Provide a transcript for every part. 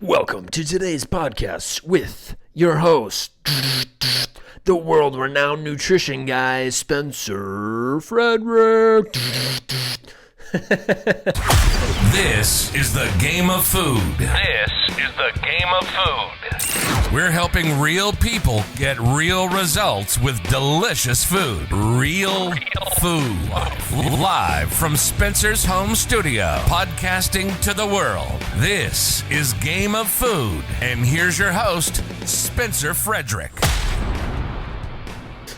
Welcome to today's podcast with your host, the world-renowned nutrition guy, Spencer Frederick. This is the game of food. We're helping real people get real results with delicious food. Real food. Live from Spencer's home studio, podcasting to the world. This is Game of Food. And here's your host, Spencer Frederick.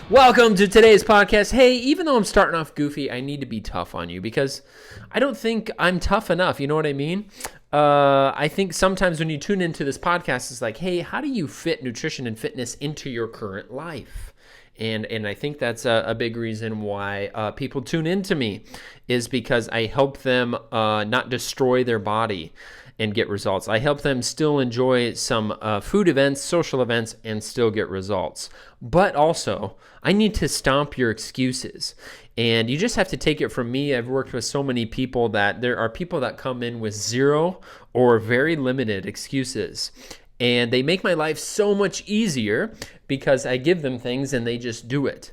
Welcome to today's podcast. Hey, even though I'm starting off goofy, I need to be tough on you because I don't think I'm tough enough. You know what I mean? I think sometimes when you tune into this podcast, it's like, hey, how do you fit nutrition and fitness into your current life? And I think that's a big reason why people tune into me is because I help them not destroy their body and get results. I help them still enjoy some food events, social events, and still get results. But also, I need to stomp your excuses. And you just have to take it from me. I've worked with so many people that there are people that come in with zero or very limited excuses. And they make my life so much easier because I give them things and they just do it.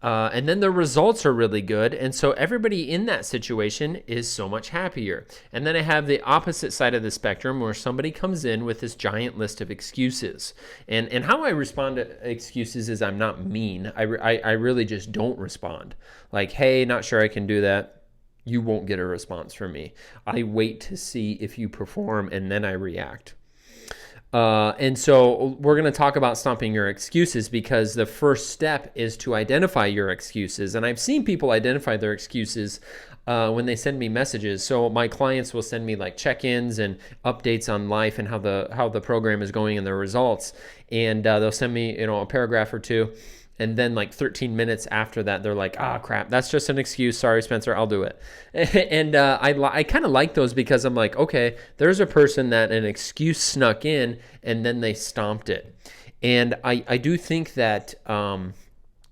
And then the results are really good. And so everybody in that situation is so much happier. And then I have the opposite side of the spectrum where somebody comes in with this giant list of excuses. And how I respond to excuses is I'm not mean. I really just don't respond. Like, hey, not sure I can do that. You won't get a response from me. I wait to see if you perform and then I react. And so we're going to talk about stomping your excuses because the first step is to identify your excuses. And I've seen people identify their excuses when they send me messages. So my clients will send me like check-ins and updates on life and how the program is going and the results. And they'll send me, a paragraph or two. And then like 13 minutes after that, they're like, crap, that's just an excuse. Sorry, Spencer, I'll do it. And I kind of like those because I'm like, okay, there's a person that an excuse snuck in and then they stomped it. And I do think that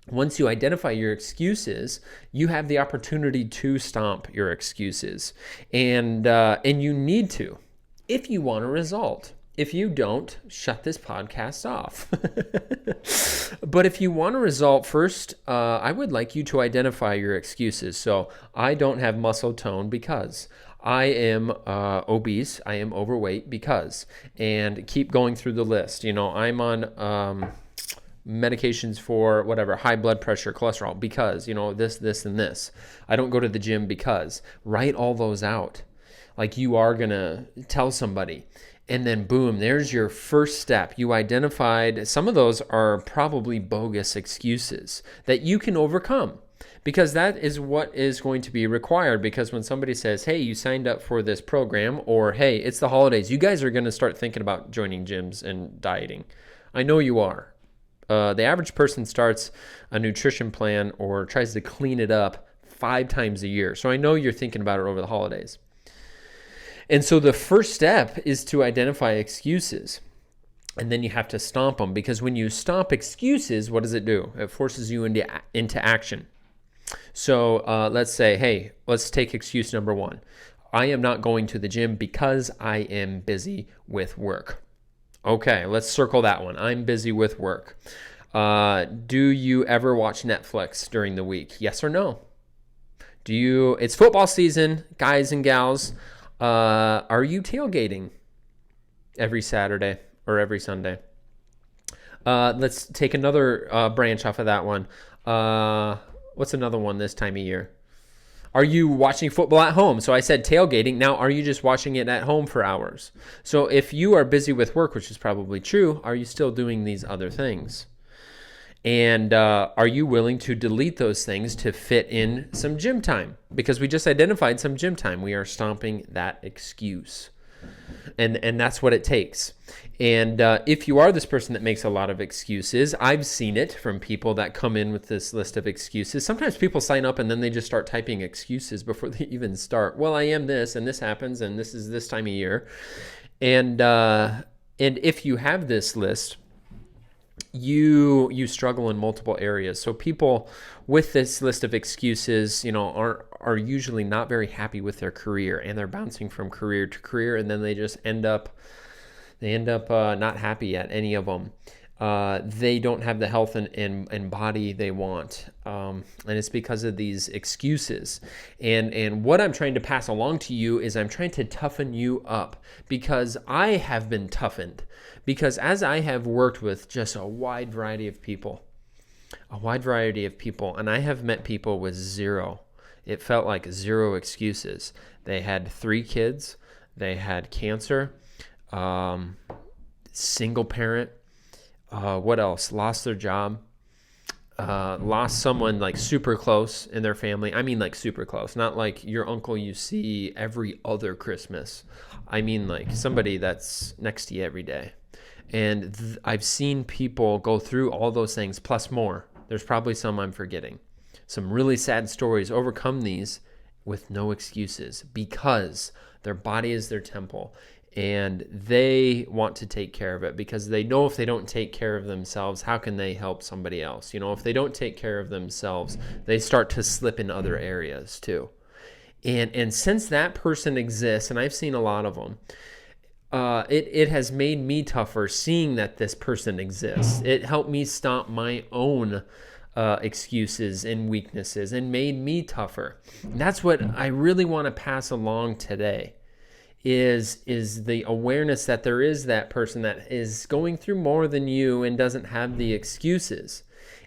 once you identify your excuses, you have the opportunity to stomp your excuses. And you need to if you want a result. If you don't, shut this podcast off. But if you want a result, first, I would like you to identify your excuses. So I don't have muscle tone because I am obese, I am overweight because, and keep going through the list. I'm on medications for whatever, high blood pressure, cholesterol because, this, and this. I don't go to the gym because. Write all those out. Like you are going to tell somebody. And then boom, there's your first step. You identified some of those are probably bogus excuses that you can overcome because that is what is going to be required. Because when somebody says, hey, you signed up for this program, or hey, it's the holidays, you guys are going to start thinking about joining gyms and dieting. I know you are. The average person starts a nutrition plan or tries to clean it up 5 times a year. So I know you're thinking about it over the holidays. And so the first step is to identify excuses. And then you have to stomp them because when you stomp excuses, what does it do? It forces you into action. So let's say, hey, let's take excuse number 1. I am not going to the gym because I am busy with work. Okay, let's circle that one. I'm busy with work. Do you ever watch Netflix during the week? Yes or no? It's football season, guys and gals. Are you tailgating every Saturday or every Sunday? Let's take another branch off of that one. What's another one this time of year? Are you watching football at home? So I said tailgating. Now, are you just watching it at home for hours? So if you are busy with work, which is probably true, are you still doing these other things? And are you willing to delete those things to fit in some gym time? Because we just identified some gym time. We are stomping that excuse. And that's what it takes. And if you are this person that makes a lot of excuses, I've seen it from people that come in with this list of excuses. Sometimes people sign up and then they just start typing excuses before they even start. Well, I am this and this happens and this is this time of year. And if you have this list, you struggle in multiple areas. So people with this list of excuses, are usually not very happy with their career and they're bouncing from career to career, and then they just end up They end up not happy at any of them. They don't have the health and body they want. And it's because of these excuses. And what I'm trying to pass along to you is I'm trying to toughen you up, because I have been toughened. Because as I have worked with just a wide variety of people, and I have met people with zero. It felt like zero excuses. They had 3 kids. They had cancer, single parent. What else? Lost their job. Lost someone like super close in their family. I mean like super close, not like your uncle you see every other Christmas. I mean like somebody that's next to you every day. And I've seen people go through all those things plus more. There's probably some I'm forgetting. Some really sad stories, overcome these with no excuses, because their body is their temple and they want to take care of it, because they know if they don't take care of themselves, how can they help somebody else? You know, if they don't take care of themselves, they start to slip in other areas too. And since that person exists, and I've seen a lot of them, it has made me tougher seeing that this person exists. It helped me stop my own excuses and weaknesses and made me tougher. And that's what I really want to pass along today, is the awareness that there is that person that is going through more than you and doesn't have the excuses.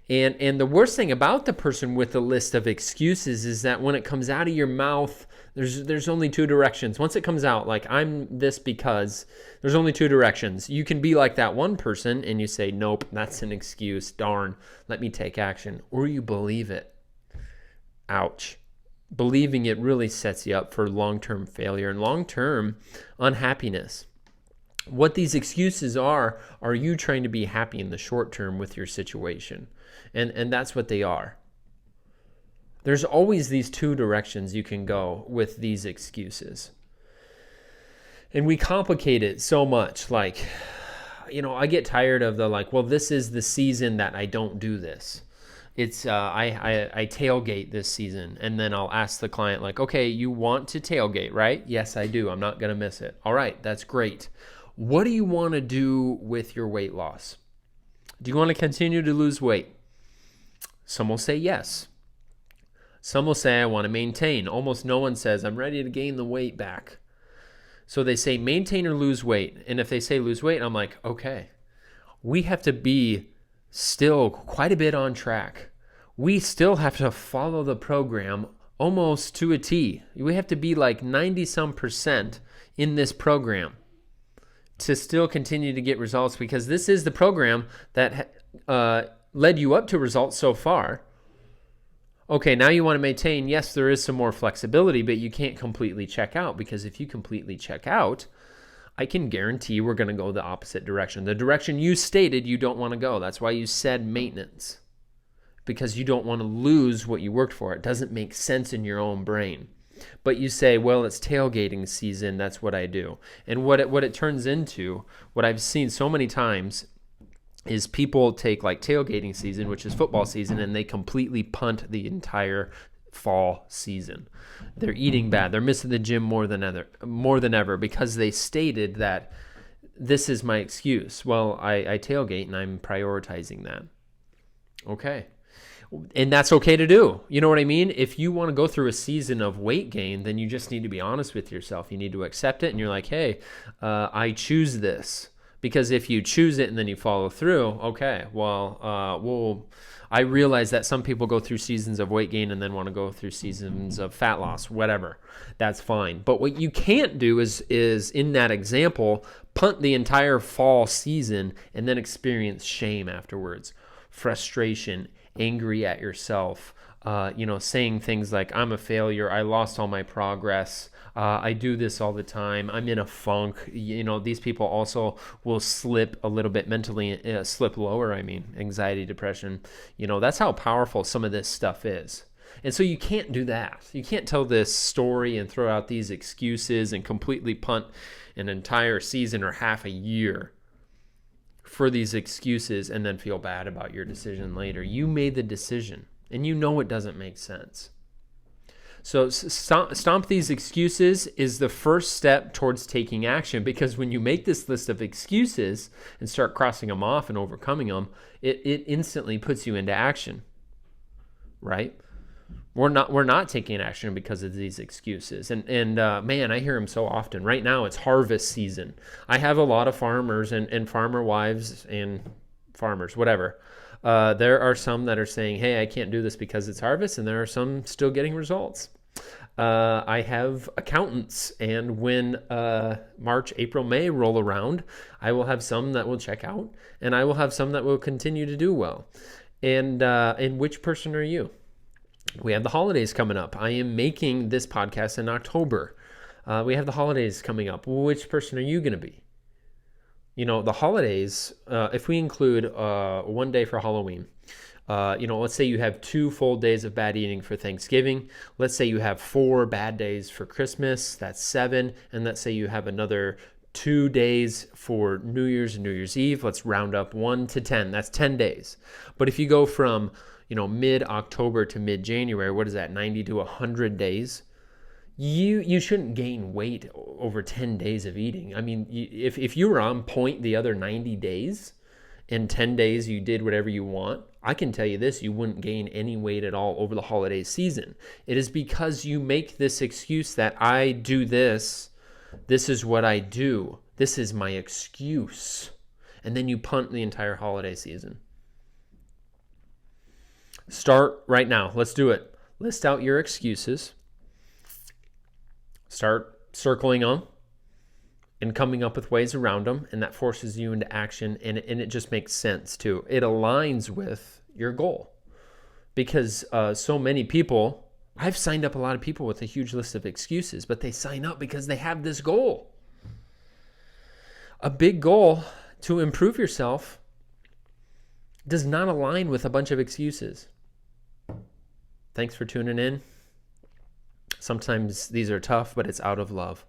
And the worst thing about the person with the list of excuses is that when it comes out of your mouth, there's only 2 directions. Once it comes out, like, I'm this because, there's only 2 directions. You can be like that one person and you say, nope, that's an excuse. Darn, let me take action. Or you believe it. Ouch. Believing it really sets you up for long-term failure and long-term unhappiness. What these excuses are you trying to be happy in the short term with your situation? And that's what they are. There's always these 2 directions you can go with these excuses. And we complicate it so much. Like, you know, I get tired of the like, well, this is the season that I don't do this. It's I tailgate this season, and then I'll ask the client like, okay, you want to tailgate, right? Yes, I do. I'm not going to miss it. All right, that's great. What do you want to do with your weight loss? Do you want to continue to lose weight? Some will say yes. Some will say I want to maintain. Almost no one says I'm ready to gain the weight back. So they say maintain or lose weight. And if they say lose weight, I'm like, okay, we have to be still quite a bit on track. We still have to follow the program almost to a T. We have to be like 90% in this program to still continue to get results, because this is the program that led you up to results so far. Okay, now you want to maintain. Yes, there is some more flexibility, but you can't completely check out, because if you completely check out, I can guarantee we're going to go the opposite direction. The direction you stated you don't want to go. That's why you said maintenance, because you don't want to lose what you worked for. It doesn't make sense in your own brain. But you say, well, it's tailgating season. That's what I do. And what it turns into, what I've seen so many times, is people take like tailgating season, which is football season, and they completely punt the entire fall season. They're eating bad. They're missing the gym more than ever because they stated that this is my excuse. Well, I tailgate and I'm prioritizing that. Okay. And that's okay to do. You know what I mean? If you want to go through a season of weight gain, then you just need to be honest with yourself. You need to accept it, and you're like, hey, I choose this. Because if you choose it and then you follow through, okay, well, I realize that some people go through seasons of weight gain and then want to go through seasons of fat loss, whatever. That's fine. But what you can't do is in that example, punt the entire fall season and then experience shame afterwards, frustration, angry at yourself, saying things like, I'm a failure, I lost all my progress, I do this all the time, I'm in a funk. These people also will slip a little bit mentally, slip lower, anxiety, depression. That's how powerful some of this stuff is. And so you can't do that. You can't tell this story and throw out these excuses and completely punt an entire season or half a year for these excuses and then feel bad about your decision later. You made the decision, and you know it doesn't make sense. So stomp these excuses is the first step towards taking action, because when you make this list of excuses and start crossing them off and overcoming them, it instantly puts you into action, right? We're not taking action because of these excuses. And man, I hear them so often. Right now it's harvest season. I have a lot of farmers and farmer wives and farmers, whatever. There are some that are saying, hey, I can't do this because it's harvest, and there are some still getting results. I have accountants, and when March, April, May roll around, I will have some that will check out, and I will have some that will continue to do well. And which person are you? We have the holidays coming up. I am making this podcast in October. We have the holidays coming up. Which person are you going to be? You know, the holidays, if we include one day for Halloween, let's say you have 2 full days of bad eating for Thanksgiving. Let's say you have 4 bad days for Christmas. That's 7. And let's say you have another 2 days for New Year's and New Year's Eve. Let's round up 1 to 10. That's 10 days. But if you go from, mid-October to mid-January, what is that, 90 to 100 days? You shouldn't gain weight over 10 days of eating. I mean, if you were on point the other 90 days, in 10 days you did whatever you want, I can tell you this, you wouldn't gain any weight at all over the holiday season. It is because you make this excuse that I do this is what I do, this is my excuse, and then you punt the entire holiday season. Start right now. Let's do it. List out your excuses. Start circling them and coming up with ways around them, and that forces you into action, and it just makes sense too. It aligns with your goal, because so many people, I've signed up a lot of people with a huge list of excuses, but they sign up because they have this goal. A big goal to improve yourself does not align with a bunch of excuses. Thanks for tuning in. Sometimes these are tough, but it's out of love.